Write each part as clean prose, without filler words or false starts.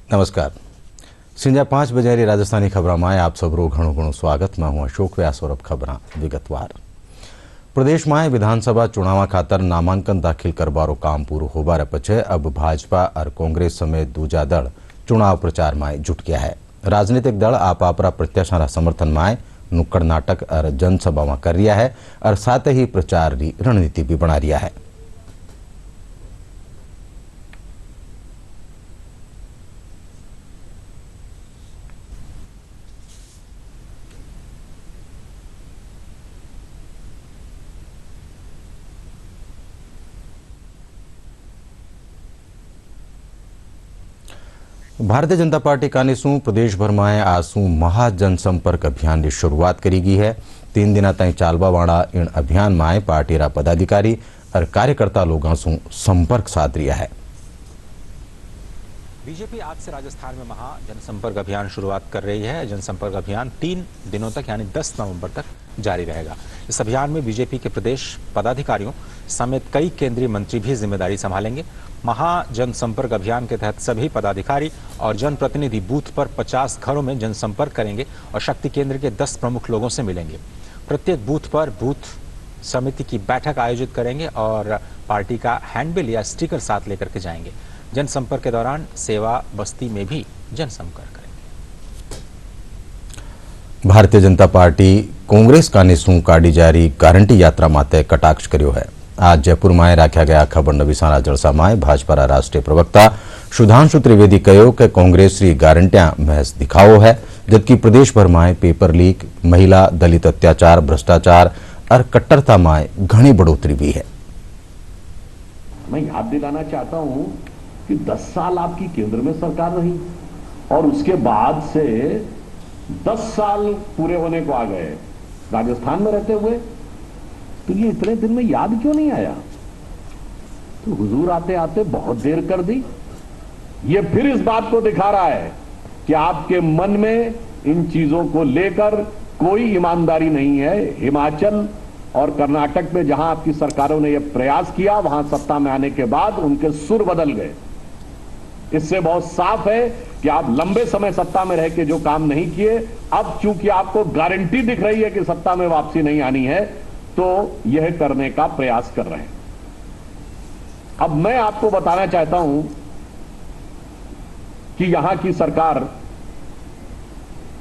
नमस्कार। संजा 5 बजे राजस्थानी खबर में आप सबरो घणो घणो स्वागत। मैं हूं अशोक व्यास और अब खबर विगतवार। प्रदेश में विधानसभा चुनाव खातर नामांकन दाखिल करवारो काम पूरो होबार पछे अब भाजपा और कांग्रेस समेत दूजा दल चुनाव प्रचार में जुट गया है। राजनीतिक दल आपरा प्रत्याशा समर्थन में नुक्कड़ नाटक और जनसभा कर रहा है और साथ ही प्रचार की रणनीति भी बना रहा है। भारतीय जनता पार्टी कानीसू प्रदेश भर में आसू महाजनसंपर्क अभियान की शुरुआत करी गई है। 3 दिन तक चालवा वाला इन अभियान में पार्टी रा पदाधिकारी और कार्यकर्ता लोगों से संपर्क साध रहा है। बीजेपी आज से राजस्थान में महा जनसंपर्क अभियान शुरुआत कर रही है। जनसंपर्क अभियान 3 दिनों तक यानी 10 नवंबर तक जारी रहेगा। इस अभियान में बीजेपी के प्रदेश पदाधिकारियों समेत कई केंद्रीय मंत्री भी जिम्मेदारी संभालेंगे। महा जनसंपर्क अभियान के तहत सभी पदाधिकारी और जनप्रतिनिधि बूथ पर 50 घरों में जनसंपर्क करेंगे और शक्ति केंद्र के 10 प्रमुख लोगों से मिलेंगे। प्रत्येक बूथ पर बूथ समिति की बैठक आयोजित करेंगे और पार्टी का हैंडबिल या स्टिकर साथ लेकर के जाएंगे। जनसंपर्क के दौरान सेवा बस्ती में भी जनसंपर्क करेंगे। भारतीय जनता पार्टी कांग्रेस कानीसू काढ़ी जारी गारंटी यात्रा माते कटाक्ष कर्यो है। आज जयपुर में रखा गया खबर नवीसाना जलसा में भाजपा राष्ट्रीय प्रवक्ता सुधांशु त्रिवेदी कहो कि कांग्रेस री गारंटियां महज दिखावो है, जबकि प्रदेश भर में पेपर लीक, महिला दलित अत्याचार, भ्रष्टाचार और कट्टरता में घनी बढ़ोतरी भी है। मैं याद दिलाना चाहता हूं कि 10 साल आपकी केंद्र में सरकार रही और उसके बाद से 10 साल पूरे होने को आ गए राजस्थान में रहते हुए, तो ये इतने दिन में याद क्यों नहीं आया? तो हुजूर आते आते बहुत देर कर दी। ये फिर इस बात को दिखा रहा है कि आपके मन में इन चीजों को लेकर कोई ईमानदारी नहीं है। हिमाचल और कर्नाटक में जहां आपकी सरकारों ने यह प्रयास किया, वहां सत्ता में आने के बाद उनके सुर बदल गए। इससे बहुत साफ है कि आप लंबे समय सत्ता में रह के जो काम नहीं किए, अब चूंकि आपको गारंटी दिख रही है कि सत्ता में वापसी नहीं आनी है, तो यह करने का प्रयास कर रहे हैं। अब मैं आपको बताना चाहता हूं कि यहां की सरकार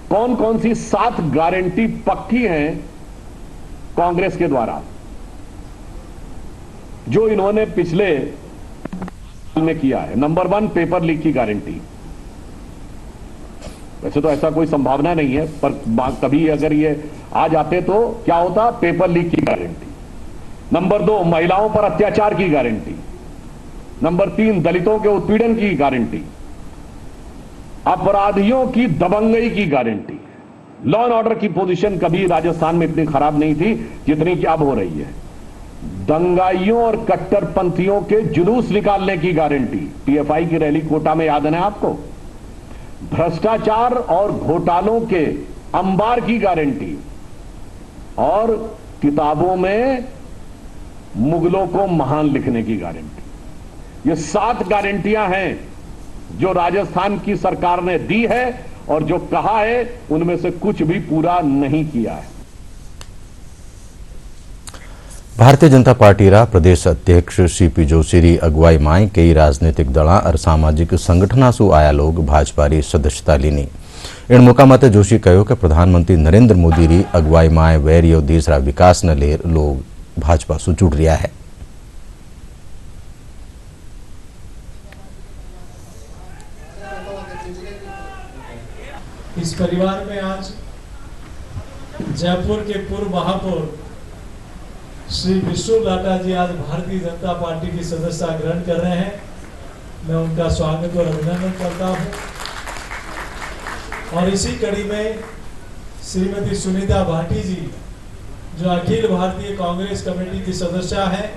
कौन कौन सी 7 गारंटी पक्की हैं कांग्रेस के द्वारा, जो इन्होंने पिछले साल में किया है। नंबर 1, पेपर लीक की गारंटी। वैसे तो ऐसा कोई संभावना नहीं है, पर कभी अगर ये आ जाते तो क्या होता? पेपर लीक की गारंटी। नंबर 2, महिलाओं पर अत्याचार की गारंटी। नंबर 3, दलितों के उत्पीड़न की गारंटी। अपराधियों की दबंगई की गारंटी। लॉ एंड ऑर्डर की पोजीशन कभी राजस्थान में इतनी खराब नहीं थी जितनी कि अब हो रही है। दंगाइयों और कट्टरपंथियों के जुलूस निकालने की गारंटी। पीएफआई की रैली कोटा में याद है आपको? भ्रष्टाचार और घोटालों के अंबार की गारंटी और किताबों में मुगलों को महान लिखने की गारंटी। ये 7 गारंटियां हैं जो राजस्थान की सरकार ने दी है और जो कहा है उनमें से कुछ भी पूरा नहीं किया है। भारतीय जनता पार्टी रा प्रदेश अध्यक्ष सीपी जोशी री अगुवाई में कई राजनीतिक दलों और सामाजिक संगठनों से आया लोग भाजपा री सदस्यता लीनी। इन मौका मते जोशी कहो कि प्रधानमंत्री नरेंद्र मोदी री अगुवाई में वैरी और देश रा विकास न ले लोग भाजपा से जुड़ रहा है। इस परिवार में आज जयपुर के पूर्व महापौर श्री विष्णु लाटा जी आज भारतीय जनता पार्टी की सदस्यता ग्रहण कर रहे हैं। मैं उनका स्वागत और अभिनंदन करता हूं। और इसी कड़ी में श्रीमती सुनीता भाटी जी, जो अखिल भारतीय कांग्रेस कमेटी की सदस्य हैं,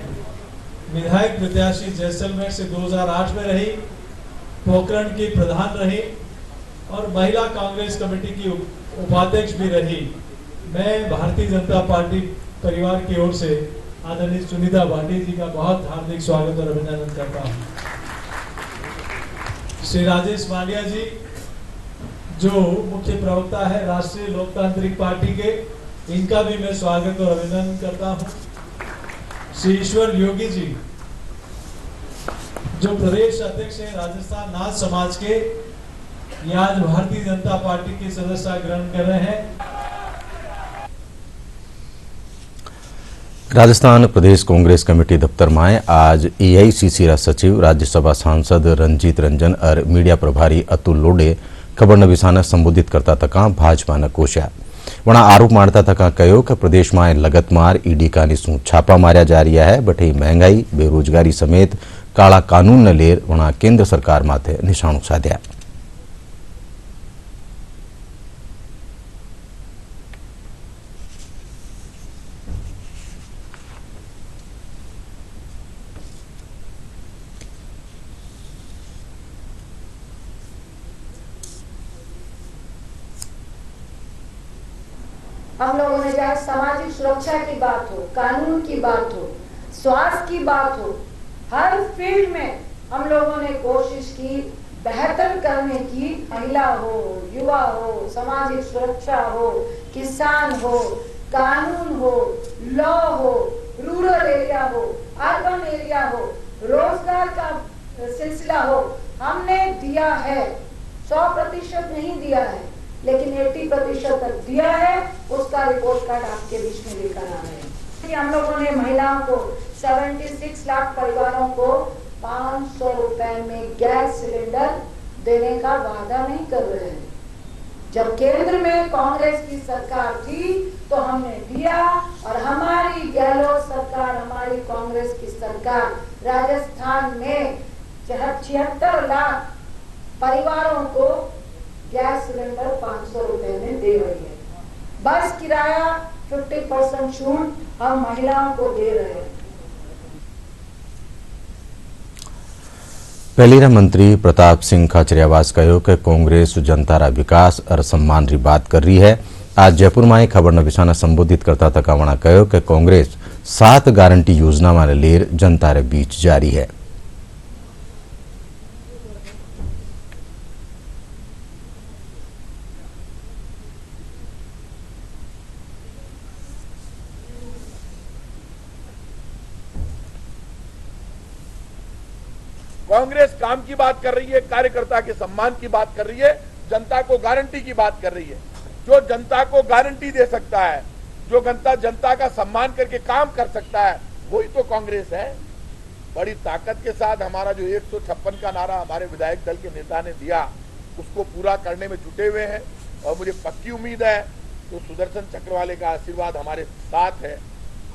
विधायक प्रत्याशी जैसलमेर से 2008 में रही, पोखरण की प्रधान रही और महिला कांग्रेस कमेटी की उपाध्यक्ष भी रही। मैं भारतीय जनता पार्टी परिवार की ओर से आदरणीय सुनीता भाटी जी का बहुत हार्दिक स्वागत और अभिनंदन करता हूं। श्री राजेश मांड्या जी जो मुख्य प्रवक्ता है राष्ट्रीय लोकतांत्रिक पार्टी के, इनका भी मैं स्वागत और अभिनंदन करता हूं। श्री ईश्वर योगी जी जो प्रदेश अध्यक्ष है राजस्थान नाथ समाज के, ये आज भारतीय जनता पार्टी की सदस्यता ग्रहण कर रहे हैं। राजस्थान प्रदेश कांग्रेस कमेटी दफ्तर में आज एआईसीसी सचिव राज्यसभा सांसद रंजीत रंजन और मीडिया प्रभारी अतुल लोडे खबर नवीसाने संबोधित करता तका भाजपा ने कोश्या। वणा आरोप मारता तका कहो कि प्रदेश में लगतमार ईडी का निशू छापा मार्या जा रहा है, बटे महंगाई बेरोजगारी समेत काला कानून ने लेर वणा केंद्र सरकार माथे निशाणु साध्या। हम लोगों ने चाहे सामाजिक सुरक्षा की बात हो, कानून की बात हो, स्वास्थ्य की बात हो, हर फील्ड में हम लोगों ने कोशिश की बेहतर करने की। महिला हो, युवा हो, सामाजिक सुरक्षा हो, किसान हो, कानून हो, लॉ हो, रूरल एरिया हो, अर्बन एरिया हो, रोजगार का सिलसिला हो, हमने दिया है। 100% नहीं दिया है, लेकिन 80% तक दिया है। उसका रिपोर्ट कार्ड आपके बीच में लेकर आ रहे हैं। हम लोगों ने महिलाओं को 76 लाख परिवारों को 500 रुपए में गैस सिलेंडर देने का वादा नहीं कर रहे हैं। जब केंद्र में कांग्रेस की सरकार थी तो हमने दिया, और हमारी गहलोत सरकार, हमारी कांग्रेस की सरकार राजस्थान में 76 लाख परिवारों को गैस सिलेंडर 500 रुपए में दे रही है। बस किराया 50% छूट हम महिलाओं को दे रहे हैं। पहलीरा मंत्री प्रताप सिंह खाचरियावास कहो कि कांग्रेस जनता रा विकास और सम्मान री बात कर रही है। आज जयपुर में खबर नवीसाना संबोधित करता तकावणा कहो कि कांग्रेस 7 गारंटी योजना में लेर जनता रे बीच जारी है। कांग्रेस काम की बात कर रही है, कार्यकर्ता के सम्मान की बात कर रही है, जनता को गारंटी की बात कर रही है। जो जनता को गारंटी दे सकता है, जो जनता का सम्मान करके काम कर सकता है, वही तो कांग्रेस है। बड़ी ताकत के साथ हमारा जो 156 का नारा हमारे विधायक दल के नेता ने दिया, उसको पूरा करने में जुटे हुए हैं। और मुझे पक्की उम्मीद है तो सुदर्शन चक्र वाले का आशीर्वाद हमारे साथ है।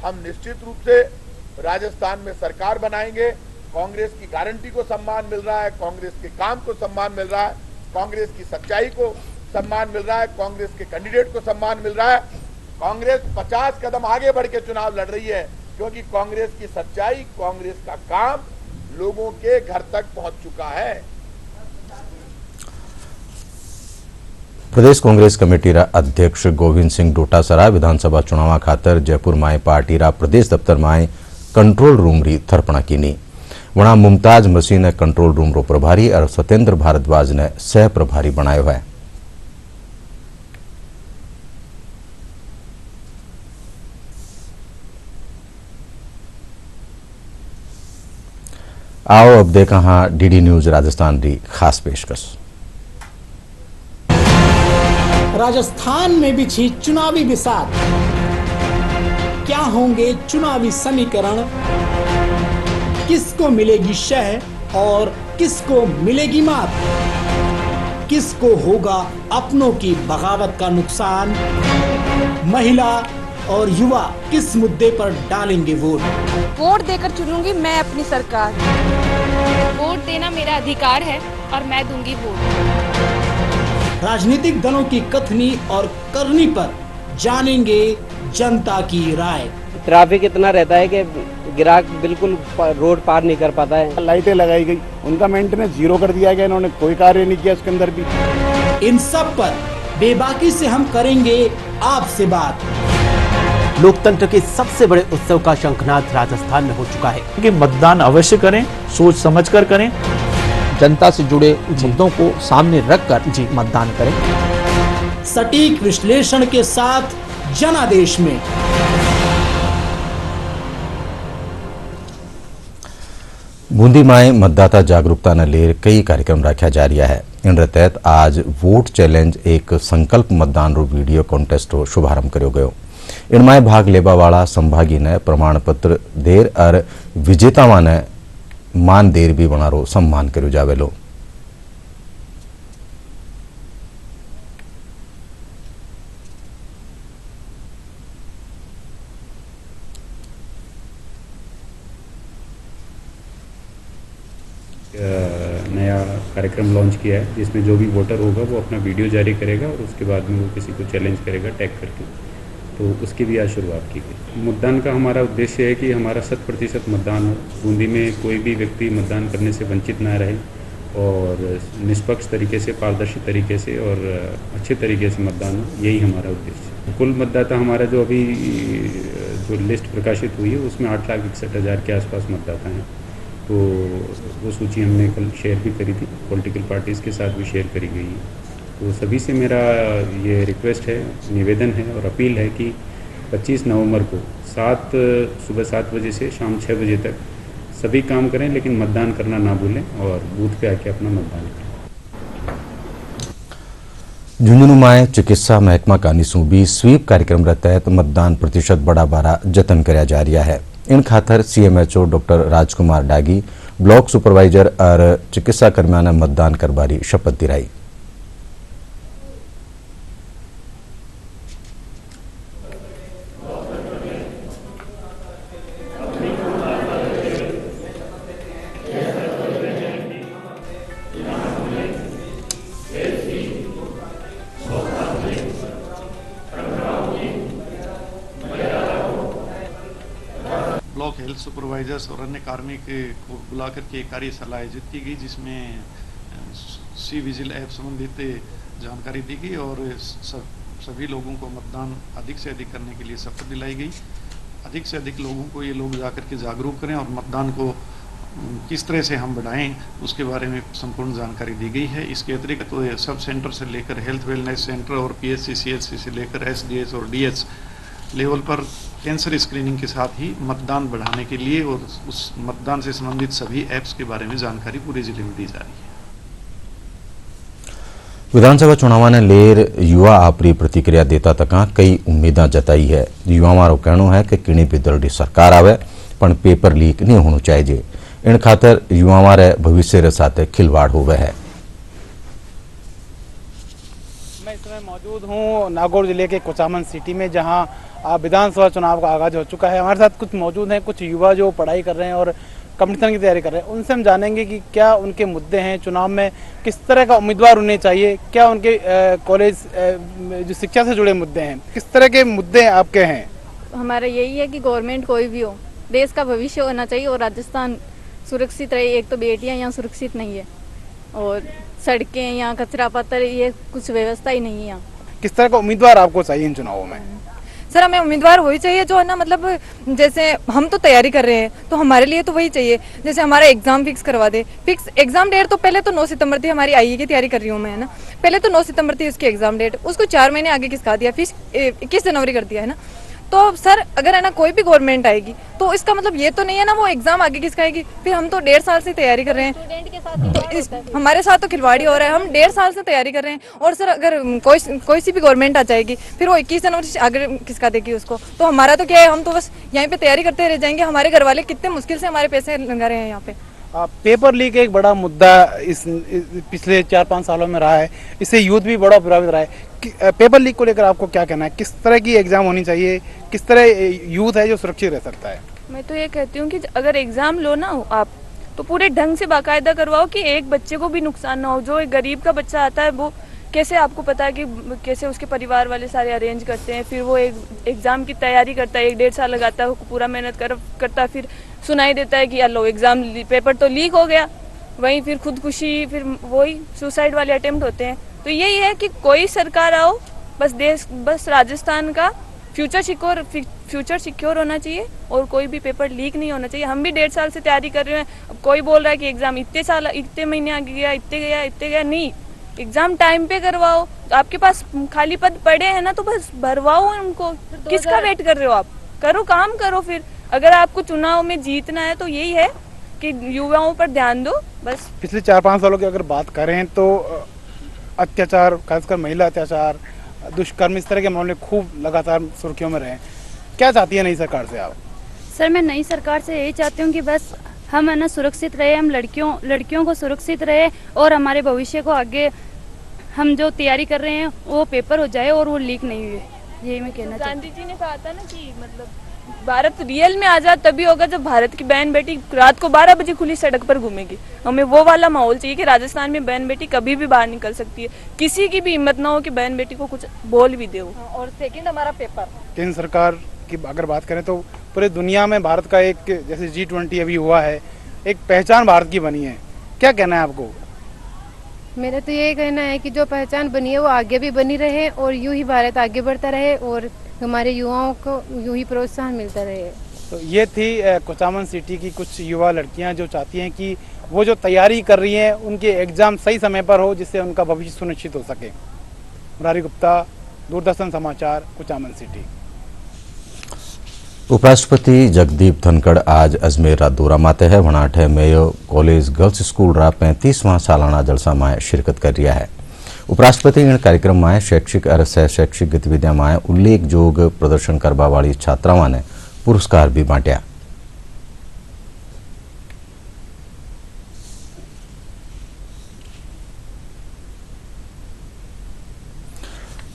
हम निश्चित रूप से राजस्थान में सरकार बनाएंगे। कांग्रेस की गारंटी को सम्मान मिल रहा है, कांग्रेस के काम को सम्मान मिल रहा है, कांग्रेस की सच्चाई को सम्मान मिल रहा है, कांग्रेस के कैंडिडेट को सम्मान मिल रहा है। कांग्रेस 50 कदम आगे बढ़ के चुनाव लड़ रही है, क्योंकि कांग्रेस की सच्चाई, कांग्रेस का काम लोगों के घर तक पहुंच चुका है। प्रदेश कांग्रेस कमेटी रा अध्यक्ष गोविंद सिंह डोटासरा विधानसभा चुनाव खातर जयपुर में पार्टी रा प्रदेश दफ्तर में कंट्रोल रूम री थरपणा कीनी। वणा मुमताज मसीह ने कंट्रोल रूम रो प्रभारी और सत्येंद्र भारद्वाज ने सह प्रभारी बनायो है। आओ अब देखा हाँ डीडी न्यूज राजस्थान री खास पेशकश। राजस्थान में बिछी चुनावी बिसात, क्या होंगे चुनावी समीकरण, किसको मिलेगी शह और किसको मिलेगी मात, किसको होगा अपनों की बगावत का नुकसान, महिला और युवा किस मुद्दे पर डालेंगे वोट। वोट देकर चुनूंगी मैं अपनी सरकार। वोट देना मेरा अधिकार है और मैं दूंगी वोट। राजनीतिक दलों की कथनी और करनी पर जानेंगे जनता की राय। ट्रैफिक इतना रहता है कि ग्राहक बिल्कुल रोड पार नहीं कर पाता है। लाइटें लगाई गई, उनका मेंटेनेंस 0 कर दिया गया, इन्होंने कोई कार्य नहीं किया इसके अंदर भी। इन सब पर बेबाकी से हम करेंगे आपसे बात। लोकतंत्र के सबसे बड़े उत्सव का शंखनाद राजस्थान में हो चुका है कि मतदान अवश्य करें, सोच समझकर करें। जनता से जुड़े मुद्दों को सामने रखकर मतदान करें। सटीक विश्लेषण के साथ जनादेश में। बूंदी में मतदाता जागरूकता न लेर कई कार्यक्रम रखा जा रहा है। इन तहत आज वोट चैलेंज एक संकल्प मतदान रो वीडियो कॉन्टेस्ट रो शुभारंभ करो गयो। इनमें भाग लेवा वाला संभागी ने प्रमाण पत्र देर और विजेतावा ने मान देर भी बनारो सम्मान करो जावेलो। नया कार्यक्रम लॉन्च किया है जिसमें जो भी वोटर होगा वो अपना वीडियो जारी करेगा और उसके बाद में वो किसी को चैलेंज करेगा टैग करके, तो उसकी भी आज शुरुआत की गई। मतदान का हमारा उद्देश्य है कि हमारा 100% मतदान हो, बूंदी में कोई भी व्यक्ति मतदान करने से वंचित ना रहे और निष्पक्ष तरीके से, पारदर्शी तरीके से और अच्छे तरीके से मतदान हो, यही हमारा उद्देश्य है। कुल मतदाता हमारा जो अभी जो लिस्ट प्रकाशित हुई है उसमें 8,61,000 के आसपास मतदाता हैं। तो वो सूची हमने कल शेयर भी करी थी, पॉलिटिकल पार्टीज़ के साथ भी शेयर करी गई है। तो सभी से मेरा ये रिक्वेस्ट है, निवेदन है और अपील है कि 25 नवंबर को सुबह 7 बजे से शाम 6 बजे तक सभी काम करें, लेकिन मतदान करना ना भूलें और बूथ पे आके अपना मतदान करें। झुंझुनू में चिकित्सा महकमा का निसूबी स्वीप कार्यक्रम के तहत मतदान प्रतिशत बढ़ावा जतन कराया जा रहा है। इन खातर CMHO डॉक्टर राजकुमार डागी, ब्लॉक सुपरवाइजर और चिकित्सा कर्मियों ने मतदान करवारी शपथ दिलाई। ब्लॉक हेल्थ सुपरवाइजर्स और अन्य कार्मिक को बुला करके एक कार्यशाला आयोजित की गई, जिसमें सी विजिल ऐप संबंधित जानकारी दी गई और सभी लोगों को मतदान अधिक से अधिक करने के लिए शपथ दिलाई गई। अधिक से अधिक लोगों को ये लोग जाकर के जागरूक करें और मतदान को किस तरह से हम बढ़ाएं उसके बारे में संपूर्ण जानकारी दी गई है। इसके अतिरिक्त तो सब सेंटर से लेकर हेल्थ वेलनेस सेंटर और PHC CHC से लेकर SDS और DH लेवल पर कैंसर स्क्रीनिंग के साथ ही मतदान बढ़ाने के लिए और उस मतदान से संबंधित सभी ऐप्स के बारे में जानकारी पूरे जिले में दी जा रही है। विधानसभा चुनाव ने लेर युवा आपरी प्रतिक्रिया देता तक कई उम्मीदा जताई है। युवा रो कहना है कि किणी भी दलड़ी सरकार आवे पण पेपर लीक नहीं होना चाहिए। इन खातर युवा रे भविष्य रे साथ खिलवाड़ हुए है। मैं इस समय मौजूद हूँ नागौर जिले के कुचामन सिटी में, जहाँ विधानसभा चुनाव का आगाज हो चुका है। हमारे साथ कुछ मौजूद हैं, कुछ युवा जो पढ़ाई कर रहे हैं और कंपटीशन की तैयारी कर रहे हैं। उनसे हम जानेंगे कि क्या उनके मुद्दे हैं चुनाव में, किस तरह का उम्मीदवार होने चाहिए, क्या उनके कॉलेज जो शिक्षा से जुड़े मुद्दे हैं, किस तरह के मुद्दे आपके हैं। हमारा यही है कि गवर्नमेंट कोई भी हो, देश का भविष्य होना चाहिए और राजस्थान सुरक्षित रहे। एक तो बेटियाँ यहाँ सुरक्षित नहीं है और सड़कें यहाँ कचरा पत्थर ये कुछ व्यवस्था ही नहीं है यहाँ। किस तरह का उम्मीदवार आपको चाहिए इन चुनावों में? सर हमें उम्मीदवार वही चाहिए जो है ना, मतलब जैसे हम तो तैयारी कर रहे हैं तो हमारे लिए तो वही चाहिए, जैसे हमारा एग्जाम फिक्स करवा दे। फिक्स एग्जाम डेट तो पहले तो 9 सितंबर थी, हमारी IE की तैयारी कर रही हूँ मैं, है ना। पहले तो 9 सितंबर थी उसकी एग्जाम डेट, उसको 4 महीने आगे किसका दिया, फिर 21 जनवरी कर दिया, है ना। तो सर अगर है ना कोई भी गवर्नमेंट आएगी तो इसका मतलब ये तो नहीं है ना वो एग्जाम आगे किसकाएगी। फिर हम तो 1.5 साल से तैयारी कर रहे हैं, तो हमारे साथ तो खिलवाड़ी हो रहा है। हम 1.5 साल से तैयारी कर रहे हैं और सर अगर कोई सी भी गवर्नमेंट आ जाएगी फिर वो 21 जनवरी से आगे किसका देगी उसको। तो हमारा तो क्या है, हम तो बस यहीं पे तैयारी करते रह जाएंगे। हमारे घर वाले कितने मुश्किल से हमारे पैसे लगा रहे हैं यहाँ पे। पेपर लीक एक बड़ा मुद्दा इस पिछले 4-5 सालों में रहा है, इससे यूथ भी बड़ा प्रभावित रहा है। पेपर लीक को लेकर आपको क्या कहना है, किस तरह की एग्जाम होनी चाहिए, किस तरह यूथ है जो सुरक्षित रह सकता है? मैं तो ये कहती हूँ कि अगर एग्जाम लो ना आप तो पूरे ढंग से बाकायदा करवाओ कि एक बच्चे को भी नुकसान ना हो। जो एक गरीब का बच्चा आता है वो कैसे, आपको पता है कि कैसे उसके परिवार वाले सारे अरेंज करते हैं, फिर वो एक एग्जाम की तैयारी करता है, 1-1.5 साल लगाता है, पूरा मेहनत करता है, फिर सुनाई देता है कि लो एग्जाम पेपर तो लीक हो गया, वहीं फिर खुदकुशी, फिर वही सुसाइड वाले अटेम्प्ट होते हैं। तो यही है कि कोई सरकार आओ, बस राजस्थान का फ्यूचर सिक्योर होना चाहिए और कोई भी पेपर लीक नहीं होना चाहिए। हम भी 1.5 साल से तैयारी कर रहे हैं। अब कोई बोल रहा है कि एग्जाम इतने महीने आगे गया, इतने गया, नहीं, एग्जाम टाइम पे करवाओ। आपके पास खाली पद पड़े हैं ना, तो बस भरवाओ उनको। किसका वेट कर रहे हो आप? करो, काम करो। फिर अगर आपको चुनाव में जीतना है तो यही है कि युवाओं पर ध्यान दो बस। पिछले 4-5 सालों की अगर बात करें तो अत्याचार, खासकर महिला अत्याचार, दुष्कर्म, इस तरह के मामले खूब लगातार सुर्खियों में रहे। क्या चाहती है नई सरकार से आप? सर, मैं नई सरकार से यही चाहती हूँ कि बस हम है ना सुरक्षित रहे, हम लड़कियों को सुरक्षित रहे और हमारे भविष्य को आगे हम जो तैयारी कर रहे हैं वो पेपर हो जाए और वो लीक नहीं हुए। यही मैं कहना चाहती हूँ। गांधी जी ने कहा था ना कि मतलब भारत रियल में आजाद तभी होगा जब भारत की बहन बेटी रात को 12 बजे खुली सड़क पर घूमेगी। हमें वो वाला माहौल चाहिए कि राजस्थान में बहन बेटी कभी भी बाहर निकल सकती है। किसी की भी हिम्मत ना हो कि बहन बेटी को कुछ बोल भी दे। और सेकंड हमारा पेपर। केंद्र सरकार की अगर बात करें तो पूरे दुनिया में भारत का एक, जैसे G20 अभी हुआ है, एक पहचान भारत की बनी है। क्या कहना है आपको? मेरा तो यही कहना है कि जो पहचान बनी है वो आगे भी बनी रहे और यूं ही भारत आगे बढ़ता रहे और हमारे युवाओं को यूं ही प्रोत्साहन मिलता रहे। तो ये थी कुचामन सिटी की कुछ युवा लड़कियां जो चाहती हैं कि वो जो तैयारी कर रही हैं उनके एग्जाम सही समय पर हो, जिससे उनका भविष्य सुनिश्चित हो सके। मुरारी गुप्ता, दूरदर्शन समाचार, कुचामन सिटी। उपराष्ट्रपति जगदीप धनखड़ आज अजमेर रा दौरा माते है। वनाठे मेयो कॉलेज गर्ल्स स्कूल रा 35वां सालाना जलसा में शिरकत कर रहा है। उपराष्ट्रपति इन कार्यक्रम में शैक्षिक और सह शैक्षिक गतिविधियों में उल्लेखयोग प्रदर्शन करवा वाली छात्राओं ने पुरस्कार भी बांटा।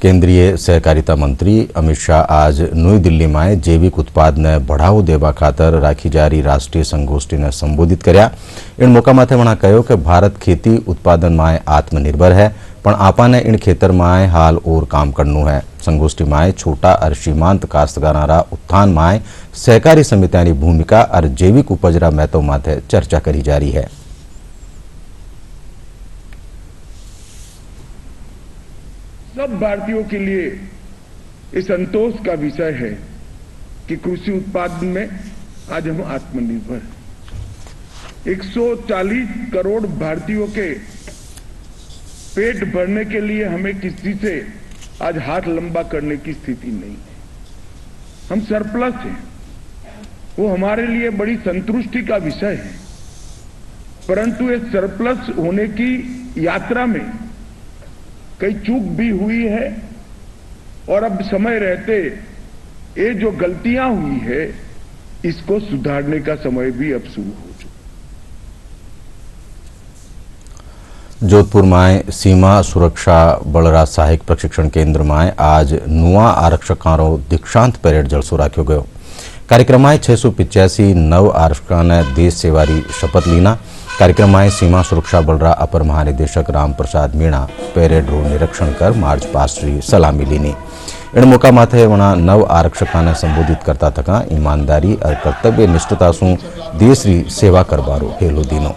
केंद्रीय सहकारिता मंत्री अमित शाह आज नई दिल्ली में जैविक उत्पाद ने बढ़ावो देवा खातर राखी जा रही राष्ट्रीय संगोष्ठी ने संबोधित कर्या। इन मौका माथे वणा कहो कि भारत खेती उत्पादन में आत्मनिर्भर है, पण आपाने इन खेतर में हाल और काम करनु है। संगोष्ठी में छोटा और सीमांत काश्तकारा उत्थान में सहकारी समितियों की भूमिका और जैविक उपजरा महत्व माथे चर्चा करी जा रही है। सब भारतीयों के लिए ये संतोष का विषय है कि कृषि उत्पादन में आज हम आत्मनिर्भर हैं। 140 करोड़ भारतीयों के पेट भरने के लिए हमें किसी से आज हाथ लंबा करने की स्थिति नहीं है। हम सरप्लस हैं, वो हमारे लिए बड़ी संतुष्टि का विषय है। परंतु ये सरप्लस होने की यात्रा में कई चूक भी हुई है और अब समय रहते ये जो गलतियां हुई है इसको सुधारने का समय भी अब शुरू हो चुका। जोधपुर में सीमा सुरक्षा बल रा सहायक प्रशिक्षण केंद्र में आज नुआ आरक्षकों दीक्षांत परेड जलसो राख्यो गयो। कार्यक्रम में 685 नव आरक्षकों ने देश सेवा री शपथ लीना। कार्यक्रम में सीमा सुरक्षा बल रा अपर महानिदेशक राम प्रसाद मीणा परेड रो निरीक्षण कर मार्च पास्ट री सलामी लीनी। इन मौका माथे वणा नव आरक्षकों ने संबोधित करता थका ईमानदारी और कर्तव्य निष्ठता सु देश री सेवा करवारो हेलो दीनो।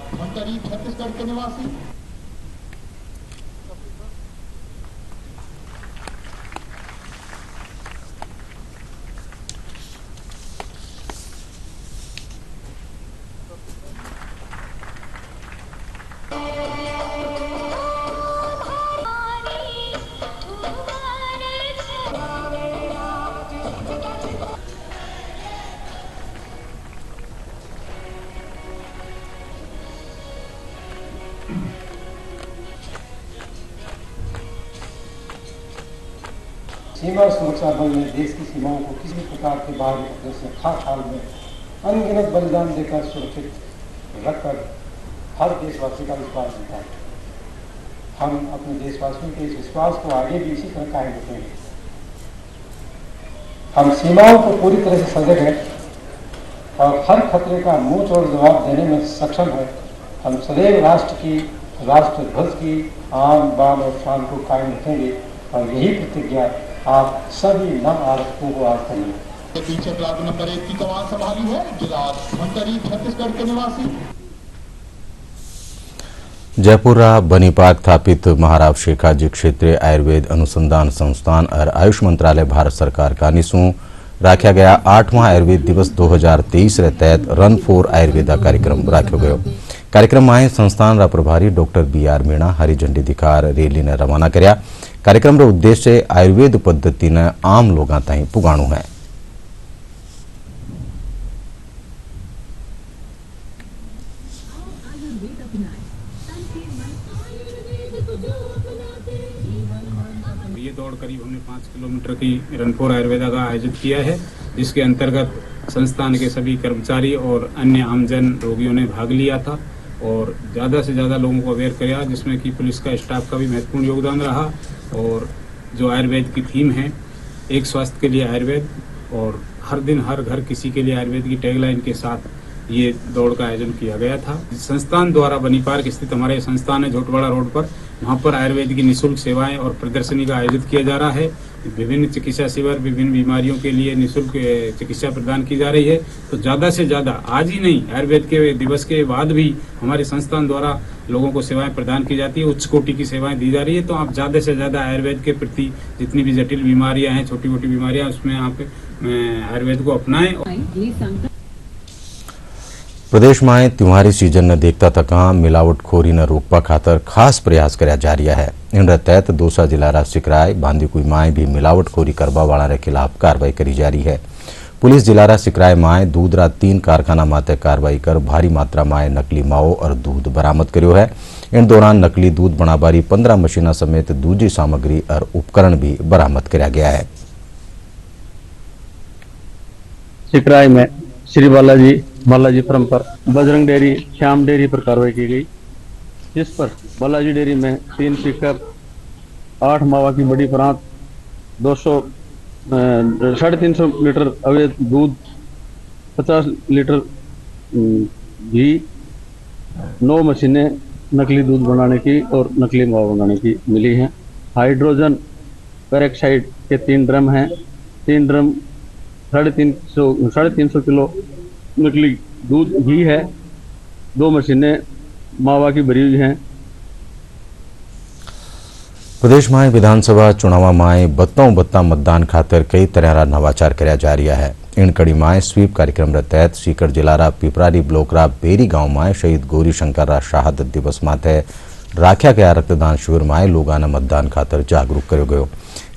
सीमा सुरक्षा बल ने देश की सीमाओं को किसी भी प्रकार के बाहरी खतरे से हर हाल में अनगिनत बलिदान देकर सुरक्षित रखकर हर देशवासी का विश्वास जीता है। हम अपने देशवासियों के इस विश्वास को आगे भी इसी तरह कायम रखेंगे। हम सीमाओं को पूरी तरह से सजग हैं और हर खतरे का मुंह तोड़ जवाब देने में सक्षम है। हम सदैव राष्ट्र ध्वज की आन बान और शान को कायम रखेंगे और यही प्रतिज्ञा आप सभी नव आरक्षकों को आज करेंगे। पीछे ब्लॉक नंबर 1 की कमान संभाली है जिला धमतरी छत्तीसगढ़ के निवासी। जयपुर बनी पार्क स्थापित महाराव शेखाजी क्षेत्रीय आयुर्वेद अनुसंधान संस्थान और आयुष मंत्रालय भारत सरकार का निसूं राख्या गया 8वां आयुर्वेद दिवस 2023 रे तहत रन फॉर आयुर्वेदा कार्यक्रम राख्यो गयो। कार्यक्रम में संस्थान रा प्रभारी डॉक्टर BR मीणा हरी झंडी दिखार रैली ने रवाना कर्या। कार्यक्रम रो उद्देश्य आयुर्वेद पद्धति ने आम लोगां ताईं पुगाणु है। ये दौड़ करीब हमने 5 किलोमीटर की रन फॉर आयुर्वेदा का आयोजित किया है, जिसके अंतर्गत संस्थान के सभी कर्मचारी और अन्य आमजन रोगियों ने भाग लिया था और ज़्यादा से ज़्यादा लोगों को अवेयर किया, जिसमें कि पुलिस का स्टाफ का भी महत्वपूर्ण योगदान रहा। और जो आयुर्वेद की थीम है, एक स्वास्थ्य के लिए आयुर्वेद और हर दिन हर घर किसी के लिए आयुर्वेद की टैगलाइन के साथ ये दौड़ का आयोजन किया गया था। संस्थान द्वारा बनी पार्क स्थित हमारे संस्थान है झोटवाड़ा रोड पर, वहाँ पर आयुर्वेद की निःशुल्क सेवाएं और प्रदर्शनी का आयोजित किया जा रहा है। विभिन्न चिकित्सा शिविर विभिन्न बीमारियों के लिए निःशुल्क चिकित्सा प्रदान की जा रही है। तो ज़्यादा से ज़्यादा आज ही नहीं, आयुर्वेद के दिवस के बाद भी हमारे संस्थान द्वारा लोगों को सेवाएं प्रदान की जाती है, उच्च कोटि की सेवाएं दी जा रही है। तो आप ज़्यादा से ज़्यादा आयुर्वेद के प्रति जितनी भी जटिल बीमारियाँ हैं, छोटी मोटी बीमारियाँ, उसमें आप आयुर्वेद को अपनाएं। प्रदेश में त्योहारी सीजन ने देखता तक मिलावटखोरी ने रोकवा खातर खास प्रयास कर्या जा रहा है। इन तहत दौसा जिला सिकराय बांदीकुई में भी मिलावटखोरी करवा वाला रे खिलाफ कार्रवाई करी जा रही है। पुलिस जिला सिकराय में दूध 3 कारखाना माते कार्रवाई कर भारी मात्रा में नकली माओ और दूध बरामद कर्यो है। इन दौरान नकली दूध बनाबारी 15 मशीना समेत दूजी सामग्री और उपकरण भी बरामद कर्या गया है। सिकराय में श्री बालाजी फर्म पर बजरंग डेयरी श्याम डेयरी पर कार्रवाई की गई, जिस पर बालाजी डेयरी में 3 पिकअप 8 मावा की बड़ी प्रांत 350 लीटर अवैध दूध 50 लीटर घी 9 मशीनें नकली दूध बनाने की और नकली मावा बनाने की मिली हैं। हाइड्रोजन पेरोक्साइड के 3 ड्रम हैं। 3 ड्रम 350 किलो नकली दूध घी है। 2 मशीनें मावा की भरी हुई हैं। प्रदेश में विधानसभा चुनाव में बत्ता मतदान खातर कई तरह नवाचार कर्या जा रहा है। इन कड़ी में स्वीप कार्यक्रम तहत सीकर जिला पिपरारी ब्लॉक बेरी गांव में शहीद गौरी शंकर शहादत दिवस माथे राख्या गया रक्तदान शिविर में लोगों ने मतदान खातर जागरूक कर्यो गयो।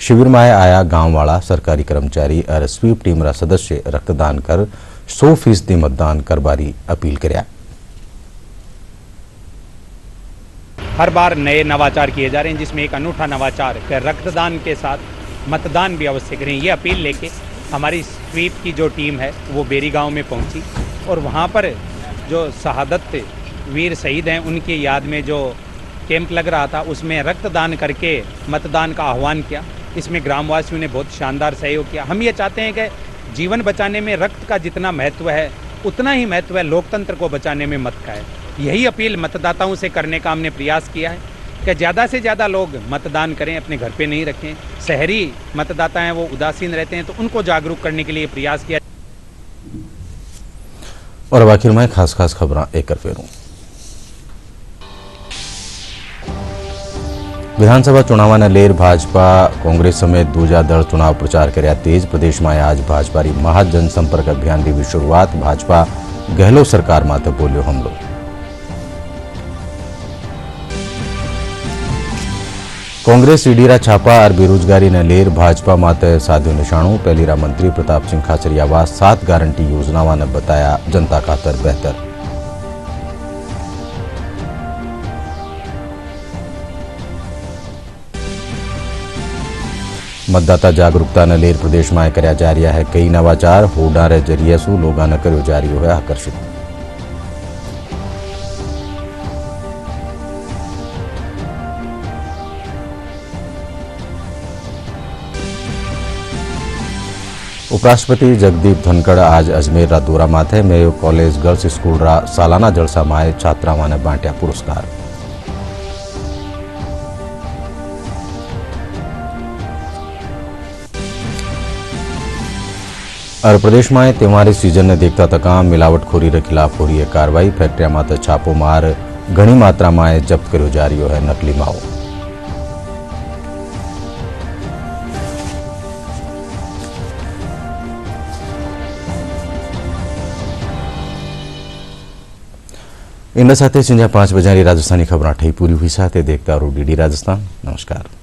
शिविर में आया गांव वाला सरकारी कर्मचारी और स्वीप टीम रा सदस्य रक्तदान कर 100% मतदान करबारी अपील कर्या। हर बार नए नवाचार किए जा रहे हैं, जिसमें एक अनूठा नवाचार कर रक्तदान के साथ मतदान भी अवश्य करें। ये अपील लेके हमारी स्वीप की जो टीम है वो बेरी गांव में पहुंची और वहां पर जो शहादत वीर शहीद हैं उनकी याद में जो कैंप लग रहा था उसमें रक्तदान करके मतदान का आह्वान किया। इसमें ग्रामवासियों ने बहुत शानदार सहयोग किया। हम ये चाहते हैं कि जीवन बचाने में रक्त का जितना महत्व है उतना ही महत्व है लोकतंत्र को बचाने में मत का है। यही अपील मतदाताओं से करने का हमने प्रयास किया है कि ज़्यादा से ज़्यादा लोग मतदान करें, अपने घर पे नहीं रखें। शहरी मतदाता हैं वो उदासीन रहते हैं, तो उनको जागरूक करने के लिए प्रयास किया। और अब आखिर में खास खबर एक कर फेरूं। विधानसभा चुनाव ने लेर भाजपा कांग्रेस समेत दूजा दल चुनाव प्रचार कर्या तेज। प्रदेश में आज भाजपा री महाजन संपर्क अभियान की भी शुरुआत। भाजपा गहलोत सरकार माते बोलियो हमलो। कांग्रेस ईडी रा छापा और बेरोजगारी ने लेर भाजपा माते साध्यो निशाणु। पहली रा मंत्री प्रताप सिंह खाचरियावास 7 गारंटी योजनाओं ने बताया जनता खातर बेहतर। मतदाता जागरूकता ने लेर प्रदेश में कर्या जा रहा है कई नवाचार। होर्डा रे जरिए सु लोगों ने कर्यो जा रही है आकर्षित। उपराष्ट्रपति जगदीप धनखड़ आज अजमेर रा दौरा माथे। मेयो कॉलेज गर्ल्स स्कूल रा सालाना जलसा में छात्राओं ने बांटिया पुरस्कार। और प्रदेश में त्योहारी सीजन ने देखता तक मिलावटखोरी के खिलाफ हो रही है कार्रवाई। फैक्ट्रिया माते छापो मार घणी मात्रामां जप्त कर्यो जा रह्यो है नकली मावो। इन साथे संजा 5 बजे राजस्थानी खबरां ठई पूरी हुई। साथे देखता रहो DD राजस्थान। नमस्कार।